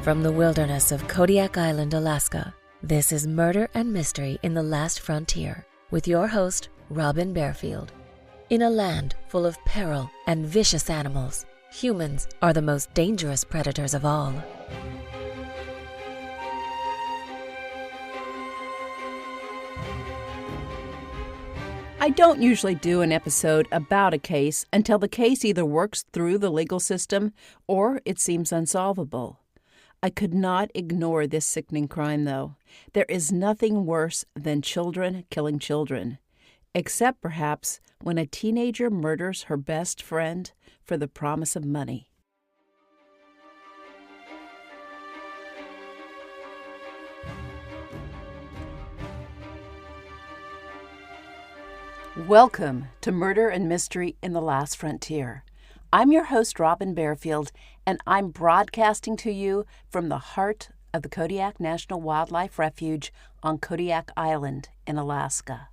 From the wilderness of Kodiak Island, Alaska, this is Murder and Mystery in the Last Frontier with your host, Robin Barefield. In a land full of peril and vicious animals, humans are the most dangerous predators of all. I don't usually do an episode about a case until the case either works through the legal system or it seems unsolvable. I could not ignore this sickening crime, though. There is nothing worse than children killing children, except perhaps when a teenager murders her best friend for the promise of money. Welcome to Murder and Mystery in the Last Frontier. I'm your host, Robin Barefield, and I'm broadcasting to you from the heart of the Kodiak National Wildlife Refuge on Kodiak Island in Alaska.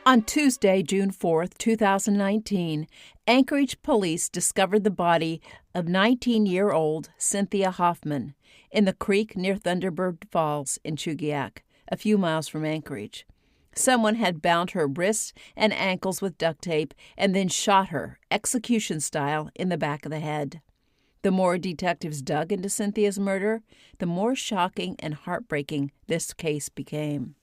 On Tuesday, June 4th, 2019, Anchorage police discovered the body of 19-year-old Cynthia Hoffman in the creek near Thunderbird Falls in Chugiak, a few miles from Anchorage. Someone had bound her wrists and ankles with duct tape and then shot her, execution-style, in the back of the head. The more detectives dug into Cynthia's murder, the more shocking and heartbreaking this case became.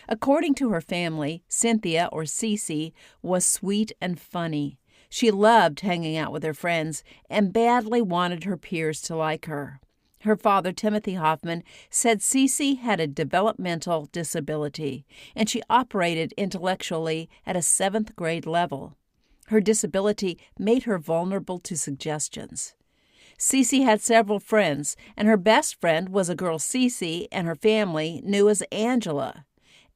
According to her family, Cynthia, or Cece, was sweet and funny. She loved hanging out with her friends and badly wanted her peers to like her. Her father, Timothy Hoffman, said Cece had a developmental disability, and she operated intellectually at a 7th grade level. Her disability made her vulnerable to suggestions. Cece had several friends, and her best friend was a girl Cece and her family knew as Angela.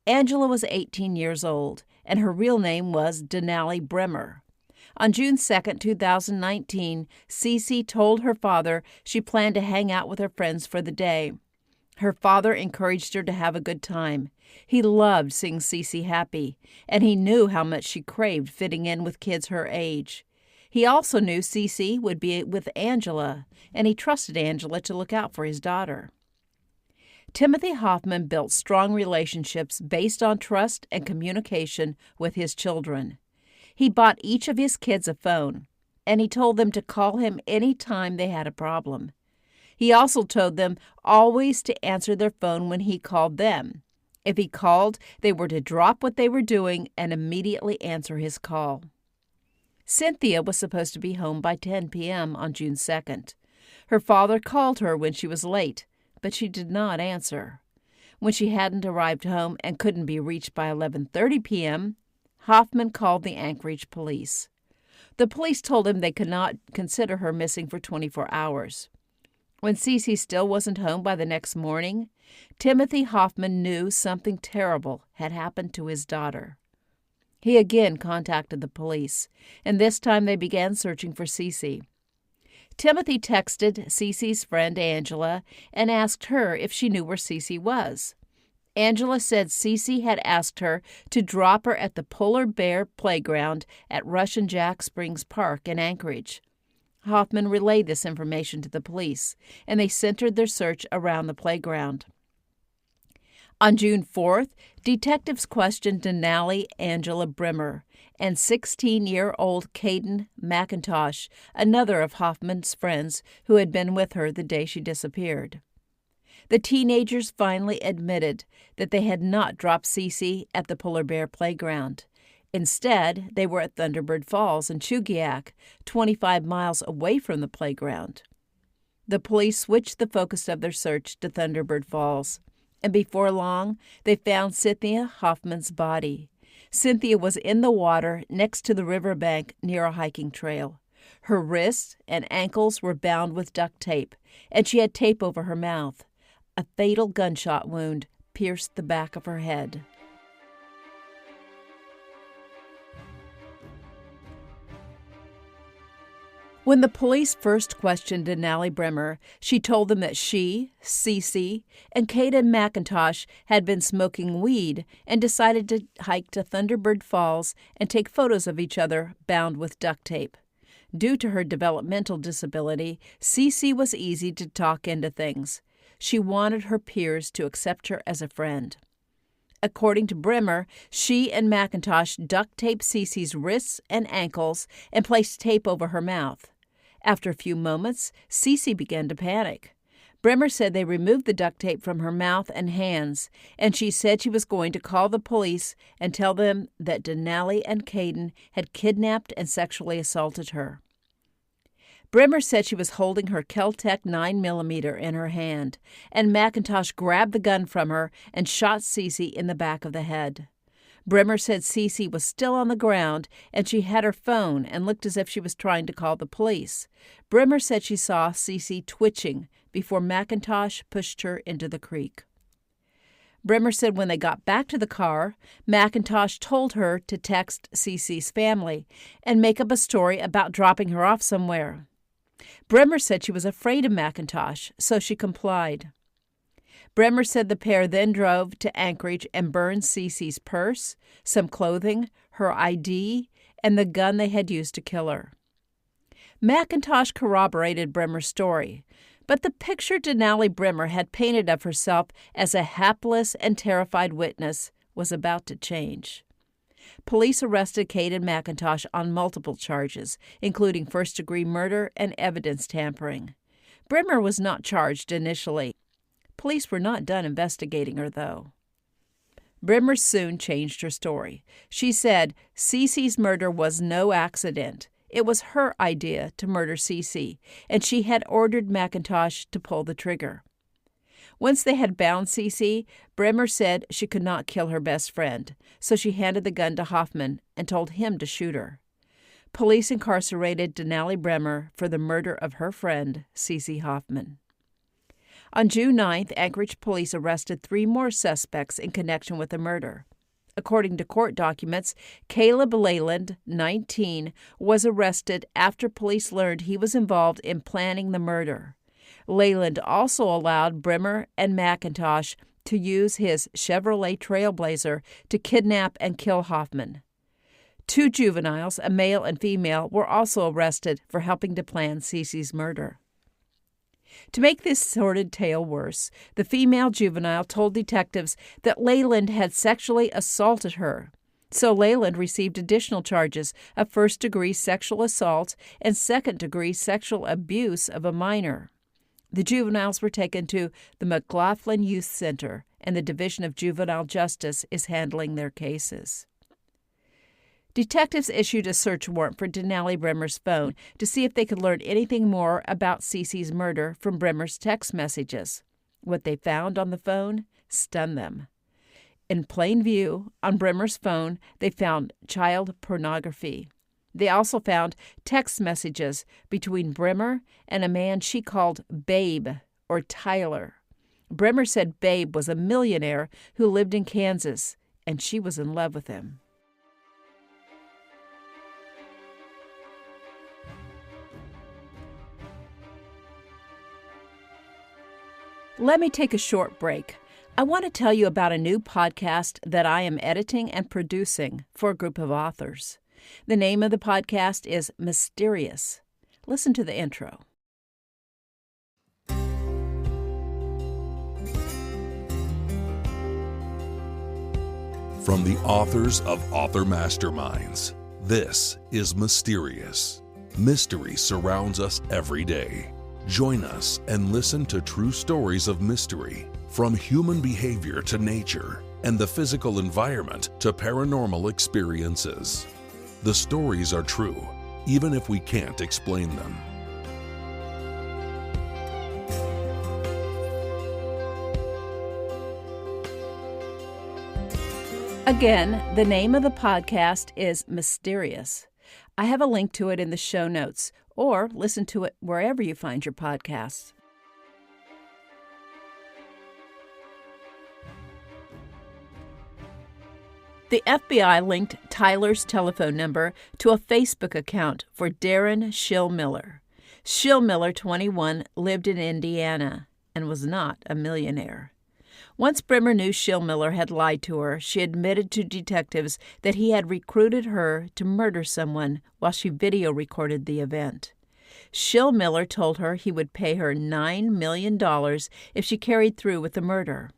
Angela was 18 years old, and her real name was Denali Bremer. On June 2, 2019, Cece told her father she planned to hang out with her friends for the day. Her father encouraged her to have a good time. He loved seeing Cece happy, and he knew how much she craved fitting in with kids her age. He also knew Cece would be with Angela, and he trusted Angela to look out for his daughter. Timothy Hoffman built strong relationships based on trust and communication with his children. He bought each of his kids a phone, and he told them to call him any time they had a problem. He also told them always to answer their phone when he called them. If he called, they were to drop what they were doing and immediately answer his call. Cynthia was supposed to be home by 10 p.m. on June 2nd. Her father called her when she was late, but she did not answer. When she hadn't arrived home and couldn't be reached by 11:30 p.m., Hoffman called the Anchorage police. The police told him they could not consider her missing for 24 hours. When Cece still wasn't home by the next morning, Timothy Hoffman knew something terrible had happened to his daughter. He again contacted the police, and this time they began searching for Cece. Timothy texted Cece's friend Angela and asked her if she knew where Cece was. Angela said Cece had asked her to drop her at the Polar Bear Playground at Rush and Jack Springs Park in Anchorage. Hoffman relayed this information to the police, and they centered their search around the playground. On June 4th, detectives questioned Denali Angela Bremer and 16-year-old Caden McIntosh, another of Hoffman's friends who had been with her the day she disappeared. The teenagers finally admitted that they had not dropped Cece at the Polar Bear Playground. Instead, they were at Thunderbird Falls in Chugiak, 25 miles away from the playground. The police switched the focus of their search to Thunderbird Falls, and before long, they found Cynthia Hoffman's body. Cynthia was in the water next to the riverbank near a hiking trail. Her wrists and ankles were bound with duct tape, and she had tape over her mouth. A fatal gunshot wound pierced the back of her head. When the police first questioned Denali Bremer, she told them that she, Cece, and Caden McIntosh had been smoking weed and decided to hike to Thunderbird Falls and take photos of each other bound with duct tape. Due to her developmental disability, Cece was easy to talk into things. She wanted her peers to accept her as a friend. According to Bremer, she and McIntosh duct taped Cece's wrists and ankles and placed tape over her mouth. After a few moments, Cece began to panic. Bremer said they removed the duct tape from her mouth and hands, and she said she was going to call the police and tell them that Denali and Caden had kidnapped and sexually assaulted her. Bremer said she was holding her Kel-Tec 9mm in her hand, and McIntosh grabbed the gun from her and shot Cece in the back of the head. Bremer said Cece was still on the ground, and she had her phone and looked as if she was trying to call the police. Bremer said she saw Cece twitching before McIntosh pushed her into the creek. Bremer said when they got back to the car, McIntosh told her to text Cece's family and make up a story about dropping her off somewhere. Bremer said she was afraid of McIntosh, so she complied. Bremer said the pair then drove to Anchorage and burned Cece's purse, some clothing, her ID, and the gun they had used to kill her. McIntosh corroborated Bremer's story, but the picture Denali Bremer had painted of herself as a hapless and terrified witness was about to change. Police arrested Caden McIntosh on multiple charges, including first-degree murder and evidence tampering. Bremer was not charged initially. Police were not done investigating her, though. Bremer soon changed her story. She said Cece's murder was no accident. It was her idea to murder Cece, and she had ordered McIntosh to pull the trigger. Once they had bound Cece, Bremer said she could not kill her best friend, so she handed the gun to Hoffman and told him to shoot her. Police incarcerated Denali Bremer for the murder of her friend, Cece Hoffman. On June 9th, Anchorage police arrested 3 more suspects in connection with the murder. According to court documents, Caleb Leyland, 19, was arrested after police learned he was involved in planning the murder. Leyland also allowed Bremer and McIntosh to use his Chevrolet Trailblazer to kidnap and kill Hoffman. 2 juveniles, a male and female, were also arrested for helping to plan Cece's murder. To make this sordid tale worse, the female juvenile told detectives that Leyland had sexually assaulted her. So Leyland received additional charges of first-degree sexual assault and second-degree sexual abuse of a minor. The juveniles were taken to the McLaughlin Youth Center, and the Division of Juvenile Justice is handling their cases. Detectives issued a search warrant for Denali Bremer's phone to see if they could learn anything more about Cece's murder from Bremer's text messages. What they found on the phone stunned them. In plain view, on Bremer's phone, they found child pornography. They also found text messages between Bremer and a man she called Babe, or Tyler. Bremer said Babe was a millionaire who lived in Kansas, and she was in love with him. Let me take a short break. I want to tell you about a new podcast that I am editing and producing for a group of authors. The name of the podcast is Mysterious. Listen to the intro. From the authors of Author Masterminds, this is Mysterious. Mystery surrounds us every day. Join us and listen to true stories of mystery, from human behavior to nature, and the physical environment to paranormal experiences. The stories are true, even if we can't explain them. Again, the name of the podcast is Mysterious. I have a link to it in the show notes, or listen to it wherever you find your podcasts. The FBI linked Tyler's telephone number to a Facebook account for Darren Schillmiller. Schillmiller, 21, lived in Indiana and was not a millionaire. Once Brimmer knew Schillmiller had lied to her, she admitted to detectives that he had recruited her to murder someone while she video recorded the event. Schillmiller told her he would pay her $9 million if she carried through with the murder.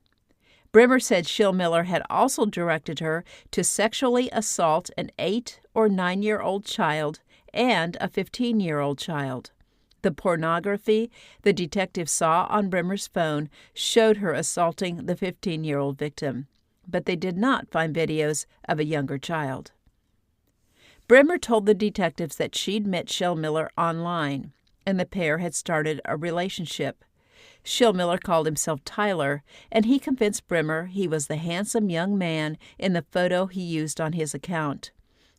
Brimmer said Schillmiller had also directed her to sexually assault an 8- or 9-year-old child and a 15-year-old child. The pornography the detective saw on Brimmer's phone showed her assaulting the 15-year-old victim, but they did not find videos of a younger child. Brimmer told the detectives that she'd met Schillmiller online, and the pair had started a relationship. Schillmiller called himself Tyler, and he convinced Brimmer he was the handsome young man in the photo he used on his account.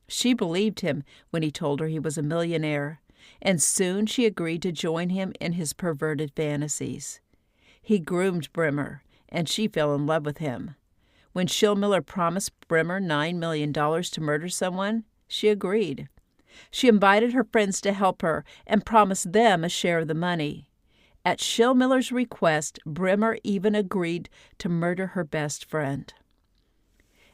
She believed him when he told her he was a millionaire, and soon she agreed to join him in his perverted fantasies. He groomed Brimmer, and she fell in love with him. When Schillmiller promised Brimmer $9 million to murder someone, she agreed. She invited her friends to help her and promised them a share of the money. At Schillmiller's request, Brimmer even agreed to murder her best friend.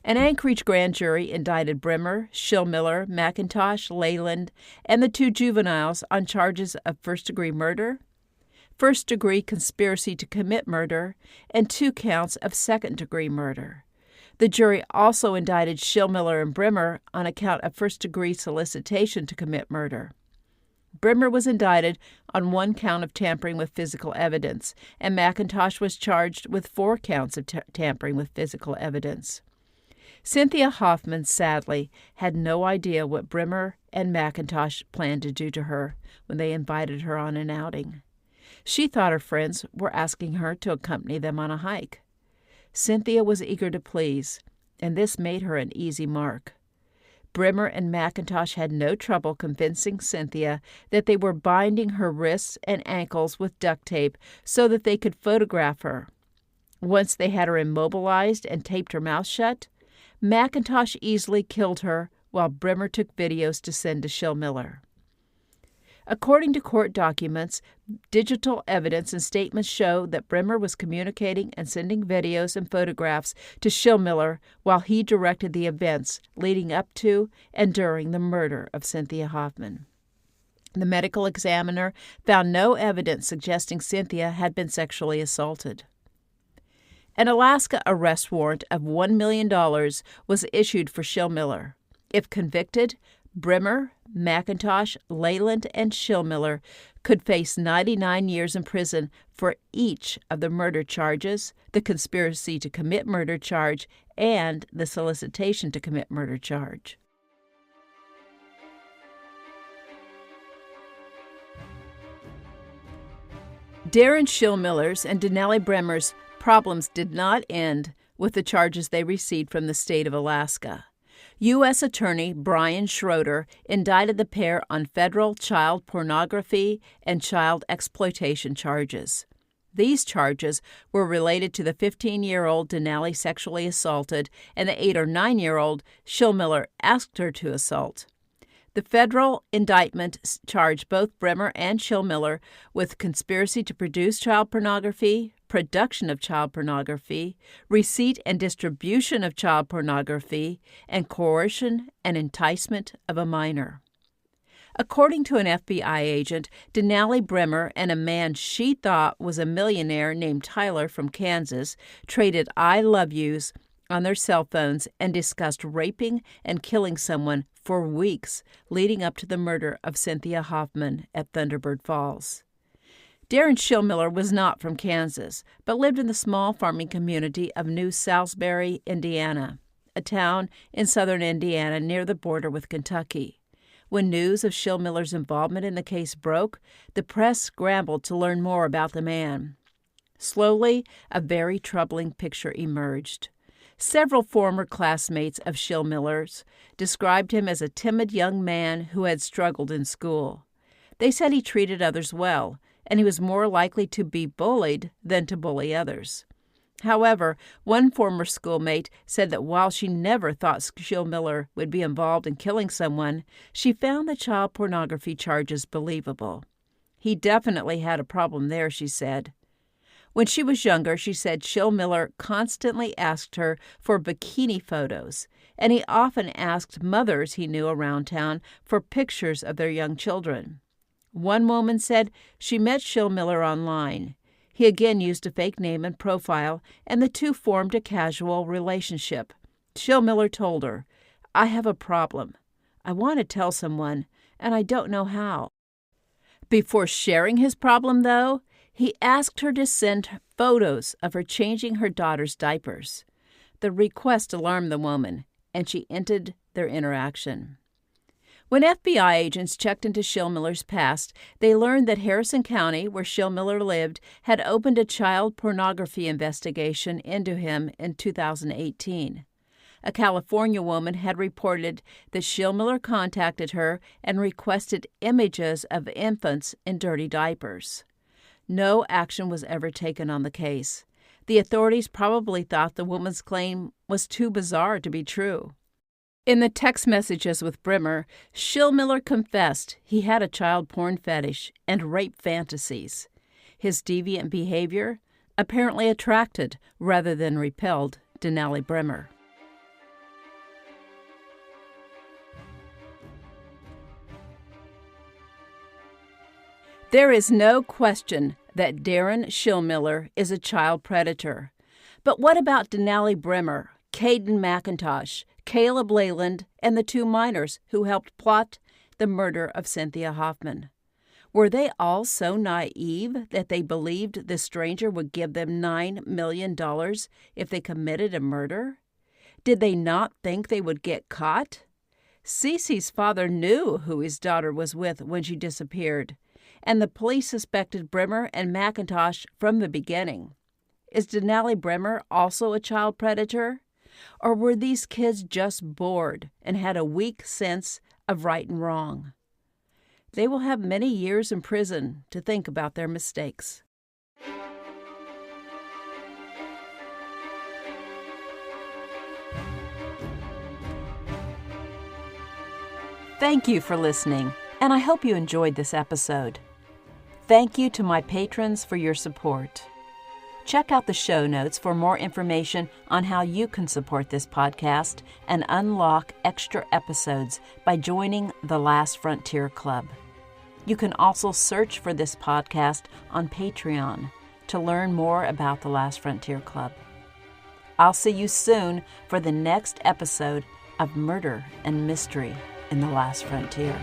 An Anchorage grand jury indicted Brimmer, Schillmiller, McIntosh, Leyland, and the 2 juveniles on charges of first-degree murder, first-degree conspiracy to commit murder, and 2 counts of second-degree murder. The jury also indicted Schillmiller and Brimmer on account of first-degree solicitation to commit murder. Brimmer was indicted on 1 count of tampering with physical evidence, and McIntosh was charged with 4 counts of tampering with physical evidence. Cynthia Hoffman, sadly, had no idea what Brimmer and McIntosh planned to do to her when they invited her on an outing. She thought her friends were asking her to accompany them on a hike. Cynthia was eager to please, and this made her an easy mark. Brimmer and McIntosh had no trouble convincing Cynthia that they were binding her wrists and ankles with duct tape so that they could photograph her. Once they had her immobilized and taped her mouth shut, McIntosh easily killed her while Brimmer took videos to send to Schillmiller. According to court documents, digital evidence and statements show that Brimmer was communicating and sending videos and photographs to Schillmiller while he directed the events leading up to and during the murder of Cynthia Hoffman. The medical examiner found no evidence suggesting Cynthia had been sexually assaulted. An Alaska arrest warrant of $1 million was issued for Schillmiller. If convicted, Brimmer, McIntosh, Leyland, and Schillmiller could face 99 years in prison for each of the murder charges, the conspiracy to commit murder charge, and the solicitation to commit murder charge. Darren Schillmiller's and Denali Brimmer's problems did not end with the charges they received from the state of Alaska. U.S. Attorney Brian Schroeder indicted the pair on federal child pornography and child exploitation charges. These charges were related to the 15-year-old Denali sexually assaulted and the 8- or 9-year-old Schillmiller asked her to assault. The federal indictment charged both Brimmer and Schillmiller with conspiracy to produce child pornography, production of child pornography, receipt and distribution of child pornography, and coercion and enticement of a minor. According to an FBI agent, Denali Brimmer and a man she thought was a millionaire named Tyler from Kansas traded I love yous on their cell phones and discussed raping and killing someone for weeks leading up to the murder of Cynthia Hoffman at Thunderbird Falls. Darren Schillmiller was not from Kansas, but lived in the small farming community of New Salisbury, Indiana, a town in southern Indiana near the border with Kentucky. When news of Schillmiller's involvement in the case broke, the press scrambled to learn more about the man. Slowly, a very troubling picture emerged. Several former classmates of Schillmiller's described him as a timid young man who had struggled in school. They said he treated others well, and he was more likely to be bullied than to bully others. However, one former schoolmate said that while she never thought Schillmiller would be involved in killing someone, she found the child pornography charges believable. He definitely had a problem there, she said. When she was younger, she said Schillmiller constantly asked her for bikini photos, and he often asked mothers he knew around town for pictures of their young children. One woman said she met Schillmiller online. He again used a fake name and profile, and the two formed a casual relationship. Schillmiller told her, "I have a problem. I want to tell someone, and I don't know how." Before sharing his problem, though, he asked her to send photos of her changing her daughter's diapers. The request alarmed the woman, and she ended their interaction. When FBI agents checked into Schillmiller's past, they learned that Harrison County, where Schillmiller lived, had opened a child pornography investigation into him in 2018. A California woman had reported that Schillmiller contacted her and requested images of infants in dirty diapers. No action was ever taken on the case. The authorities probably thought the woman's claim was too bizarre to be true. In the text messages with Brimmer, Schillmiller confessed he had a child porn fetish and rape fantasies. His deviant behavior apparently attracted rather than repelled Denali Brimmer. There is no question that Darren Schillmiller is a child predator. But what about Denali Brimmer, Caden McIntosh, Caleb Leyland, and the two minors who helped plot the murder of Cynthia Hoffman? Were they all so naive that they believed the stranger would give them $9 million if they committed a murder? Did they not think they would get caught? Cece's father knew who his daughter was with when she disappeared, and the police suspected Brimmer and McIntosh from the beginning. Is Denali Brimmer also a child predator? Or were these kids just bored and had a weak sense of right and wrong? They will have many years in prison to think about their mistakes. Thank you for listening, and I hope you enjoyed this episode. Thank you to my patrons for your support. Check out the show notes for more information on how you can support this podcast and unlock extra episodes by joining the Last Frontier Club. You can also search for this podcast on Patreon to learn more about the Last Frontier Club. I'll see you soon for the next episode of Murder and Mystery in the Last Frontier.